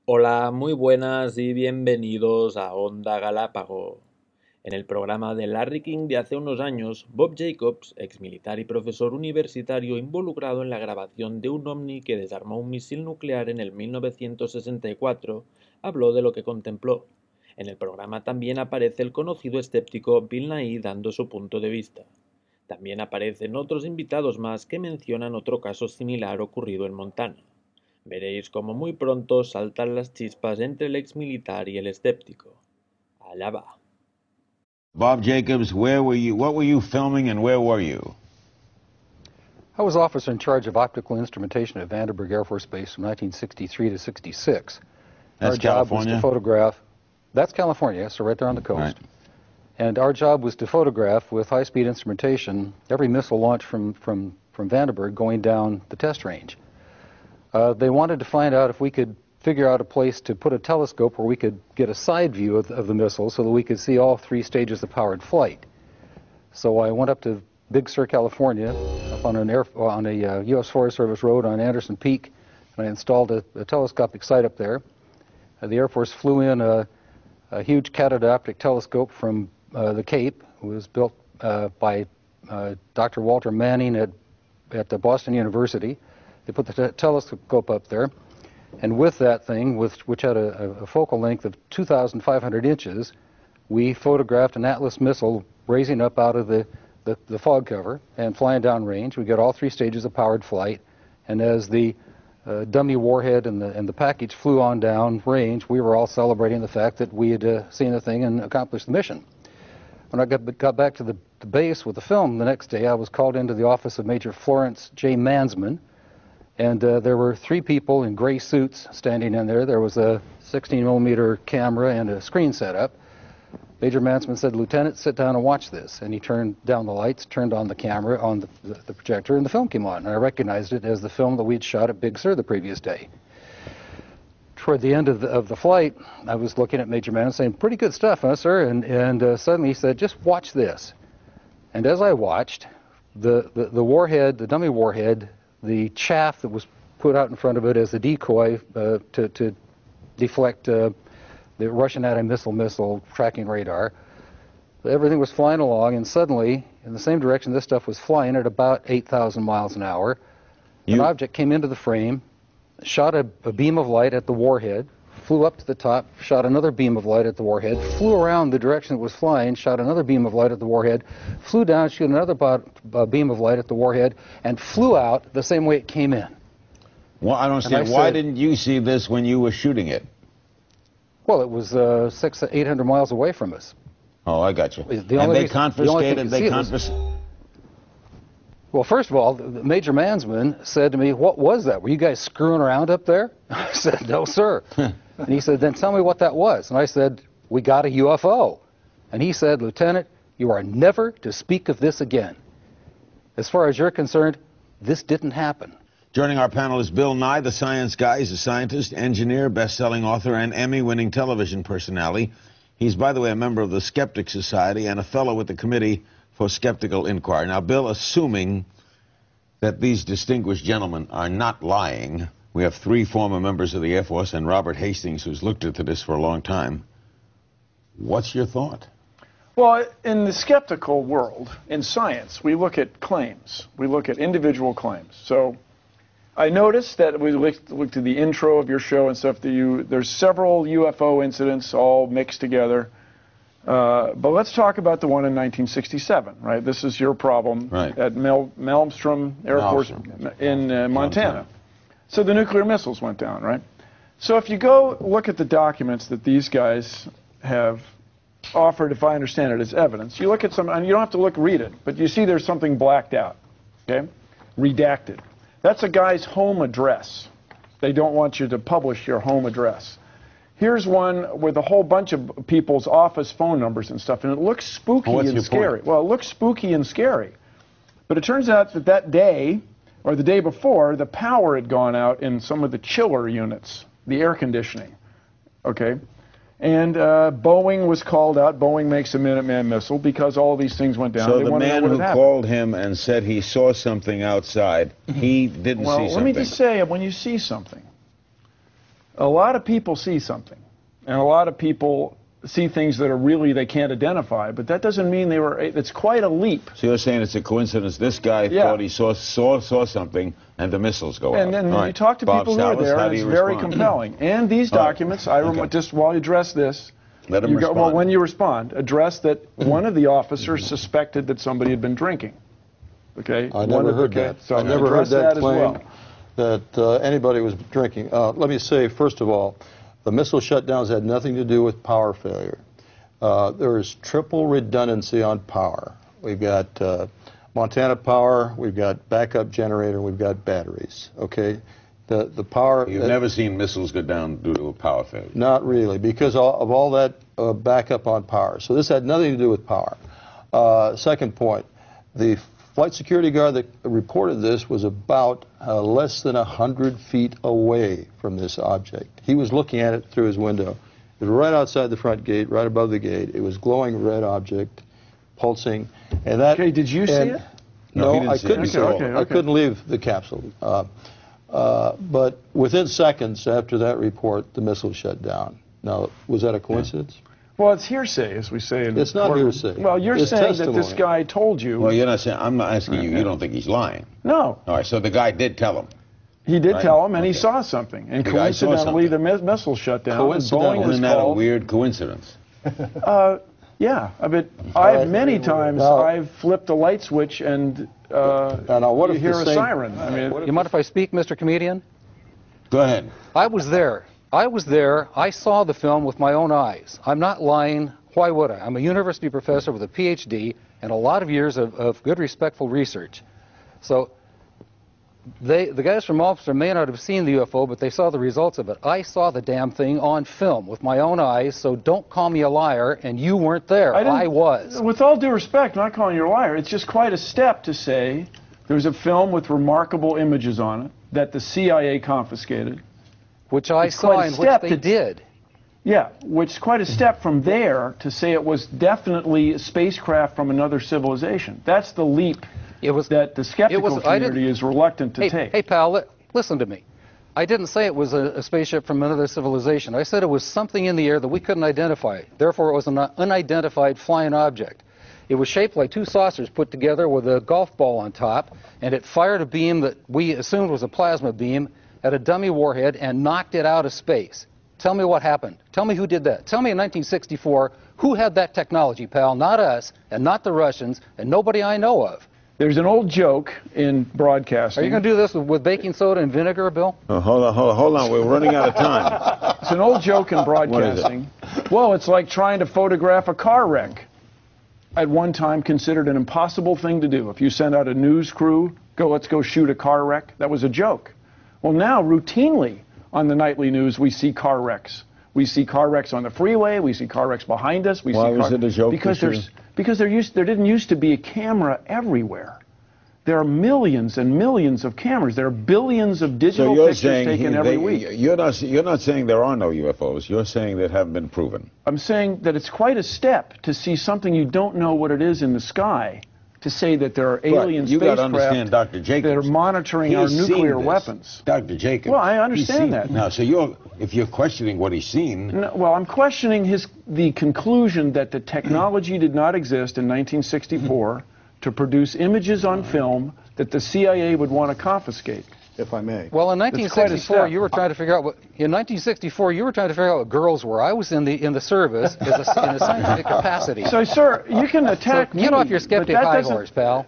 Hola, muy buenas y bienvenidos a Onda Galápago. En el programa de L.King de hace unos años, Bob Jacobs, ex militar y profesor universitario involucrado en la grabación de un ovni que desarmó un misil nuclear en el 1964, habló de lo que contempló. En el programa también aparece el conocido escéptico Bill Nye dando su punto de vista. También aparecen otros invitados más que mencionan otro caso similar ocurrido en Montana. Veréis cómo muy pronto saltan las chispas entre el ex militar y el escéptico. Allá va. Bob Jacobs, where were you? What were you filming and where were you? I was officer in charge of optical instrumentation at Vandenberg Air Force Base from 1963 to 66. That's Our job was California? to photograph. That's California, so right there on the coast. Right. And our job was to photograph with high-speed instrumentation every missile launch from Vandenberg going down the test range. They wanted to find out if we could figure out a place to put a telescope where we could get a side view of the missile so that we could see all three stages of powered flight. So I went up to Big Sur, California, up on a U.S. Forest Service road on Anderson Peak, and I installed a telescopic sight up there. The Air Force flew in a huge catadioptric telescope from the Cape. It was built by Dr. Walter Manning at Boston University. They put the telescope up there, and with that thing, which had a focal length of 2,500 inches, we photographed an Atlas missile raising up out of the fog cover and flying down range. We got all three stages of powered flight, and as the dummy warhead and the package flew on down range, we were all celebrating the fact that we had seen the thing and accomplished the mission. When I got back to the base with the film the next day, I was called into the office of Major Florence J. Mansman, and there were three people in gray suits standing in there. There was a 16-millimeter camera and a screen set up. Major Mansman said, "Lieutenant, sit down and watch this." And he turned down the lights, turned on the camera, on the projector, and the film came on. And I recognized it as the film that we'd shot at Big Sur the previous day. Toward the end of the flight, I was looking at Major Mansman saying, "Pretty good stuff, huh, sir?" And suddenly he said, "Just watch this." And as I watched, the warhead, the dummy warhead, the chaff that was put out in front of it as a decoy to deflect the Russian anti-missile tracking radar. Everything was flying along, and suddenly, in the same direction this stuff was flying at about 8,000 miles an hour, an object came into the frame, shot a beam of light at the warhead, flew up to the top, shot another beam of light at the warhead, flew around the direction it was flying, shot another beam of light at the warhead, flew down, shot another beam of light at the warhead, and flew out the same way it came in. Well, I don't see it. Why didn't you see this when you were shooting it? Well, it was 800 miles away from us. Oh, I got you. And they confiscated. Well, first of all, Major Mansman said to me, "What was that? Were you guys screwing around up there?" I said, "No, sir." And he said, "Then tell me what that was." And I said, "We got a UFO." And he said, "Lieutenant, you are never to speak of this again. As far as you're concerned, this didn't happen." Joining our panel is Bill Nye, the science guy. He's a scientist, engineer, best-selling author, and Emmy-winning television personality. He's, by the way, a member of the Skeptic Society and a fellow with the Committee for Skeptical Inquiry. Now, Bill, assuming that these distinguished gentlemen are not lying, we have three former members of the Air Force and Robert Hastings, who's looked into this for a long time. What's your thought? Well, in the skeptical world, in science, we look at claims. We look at individual claims. So I noticed that we looked at the intro of your show and stuff. There's several UFO incidents all mixed together. But let's talk about the one in 1967, right? This is your problem at Malmstrom Air Force in Montana. So the nuclear missiles went down, right? So if you go look at the documents that these guys have offered, if I understand it, as evidence, you look at some, and you don't have to read it, but you see there's something blacked out, okay? Redacted. That's a guy's home address. They don't want you to publish your home address. Here's one with a whole bunch of people's office phone numbers and stuff, and it looks spooky and scary. Well, it looks spooky and scary. But it turns out that that day, or the day before, the power had gone out in some of the chiller units, the air conditioning, okay? And Boeing was called out. Boeing makes a Minuteman missile because all these things went down. So the man who called him and said he saw something outside, he didn't see something. Well, let me just say, when you see something, a lot of people see something, and a lot of people see things that are really they can't identify, but that doesn't mean they were. It's quite a leap. So you're saying it's a coincidence? This guy thought he saw something, and the missiles go and off. then you talk to people who are there, and it's very compelling. And these documents, just while you address this, let him respond. Well, when you respond, address that one of the officers suspected that somebody had been drinking. Okay. I never heard that. So I never heard that claim that anybody was drinking. Let me say, first of all, the missile shutdowns had nothing to do with power failure. There is triple redundancy on power. We've got Montana Power, we've got backup generator, we've got batteries. Okay, the power. You've never seen missiles go down due to a power failure. Not really, because of all that backup on power. So this had nothing to do with power. Second point, the flight security guard that reported this was about less than 100 feet away from this object. He was looking at it through his window. It was right outside the front gate, right above the gate. It was glowing red object, pulsing. And that. Okay, did you see it? No, I couldn't. I couldn't leave the capsule. But within seconds after that report, the missile shut down. Now, was that a coincidence? Well, it's hearsay, as we say. It's not hearsay. Well, you're saying that this guy told you. Well, you're not saying. I'm not asking you. You don't think he's lying? No. All right. So the guy did tell him. He did tell him, and he saw something. And coincidentally, the missile shut down. Isn't that a weird coincidence? Yeah. I've many times I've flipped a light switch and you hear a siren. I mean, you mind if I speak, Mr. Comedian? Go ahead. I was there. I saw the film with my own eyes. I'm not lying. Why would I? I'm a university professor with a PhD and a lot of years of good, respectful research. So the guys from Officer may not have seen the UFO, but they saw the results of it. I saw the damn thing on film with my own eyes, so don't call me a liar, and you weren't there. I was. With all due respect, I'm not calling you a liar. It's just quite a step to say there's a film with remarkable images on it that the CIA confiscated. Which I saw and which they did. Yeah, which is quite a step from there to say it was definitely a spacecraft from another civilization. That's the leap that the skeptical community is reluctant to take. Hey, pal, listen to me. I didn't say it was a spaceship from another civilization. I said it was something in the air that we couldn't identify. Therefore, it was an unidentified flying object. It was shaped like two saucers put together with a golf ball on top, and it fired a beam that we assumed was a plasma beam at a dummy warhead and knocked it out of space. Tell me what happened. Tell me who did that. Tell me in 1964 who had that technology, pal. Not us, and not the Russians, and nobody I know of. There's an old joke in broadcasting. Are you going to do this with baking soda and vinegar, Bill? Hold on. We're running out of time. It's an old joke in broadcasting. Well, it's like trying to photograph a car wreck. At one time considered an impossible thing to do. If you send out a news crew, let's go shoot a car wreck, that was a joke. Well, now, routinely, on the nightly news, we see car wrecks. We see car wrecks on the freeway. We see car wrecks behind us. Why was it a joke? Because there didn't used to be a camera everywhere. There are millions and millions of cameras. There are billions of digital pictures taken every week. You're not saying there are no UFOs. You're saying that haven't been proven. I'm saying that it's quite a step to see something you don't know what it is in the sky, to say that there are alien spacecraft Dr. Jacobs, that are monitoring our nuclear weapons. Dr. Jacobs. Well, I understand that. Now, so if you're questioning what he's seen... No, well, I'm questioning the conclusion that the technology did not exist in 1964 to produce images on film that the CIA would want to confiscate. If I may. Well, in 1964, you were trying to figure out what girls were. I was in the service in a scientific capacity. So, sir, you can attack me. Get off your skeptic high horse, pal.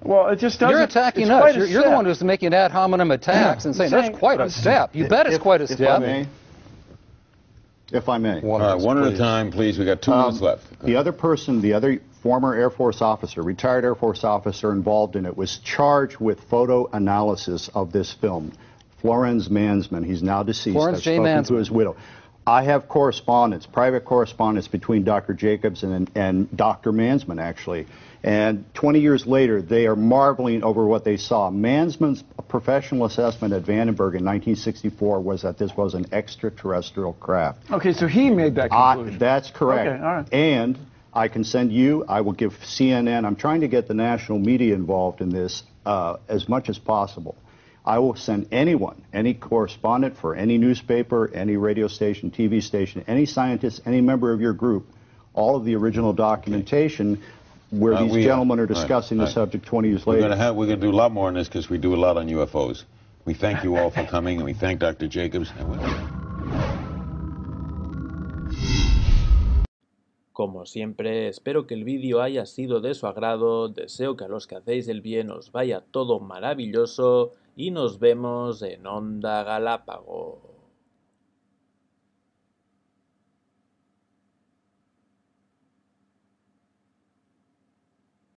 Well, it just doesn't. You're attacking us. You're the one who's making ad hominem attacks and saying that's quite a step. You bet it's quite a step. If I may. One at a time, please. We got 2 minutes left. The other former Air Force officer, retired Air Force officer involved in it, was charged with photo analysis of this film. Florence Mansman. He's now deceased. Florence J. Mansman. To his widow. I have correspondence, private correspondence between Dr. Jacobs and Dr. Mansman, actually. And 20 years later, they are marveling over what they saw. Mansman's professional assessment at Vandenberg in 1964 was that this was an extraterrestrial craft. Okay, so he made that conclusion. That's correct. Okay, all right. And I can send you, I will give CNN, I'm trying to get the national media involved in this as much as possible. I will send anyone, any correspondent for any newspaper, any radio station, TV station, any scientist, any member of your group, all of the original documentation where these gentlemen are discussing the subject 20 years later. We're going to do a lot more on this because we do a lot on UFOs. We thank you all for coming, and we thank Dr. Jacobs. Como siempre, espero que el vídeo haya sido de su agrado, deseo que a los que hacéis el bien os vaya todo maravilloso y nos vemos en Onda Galápago.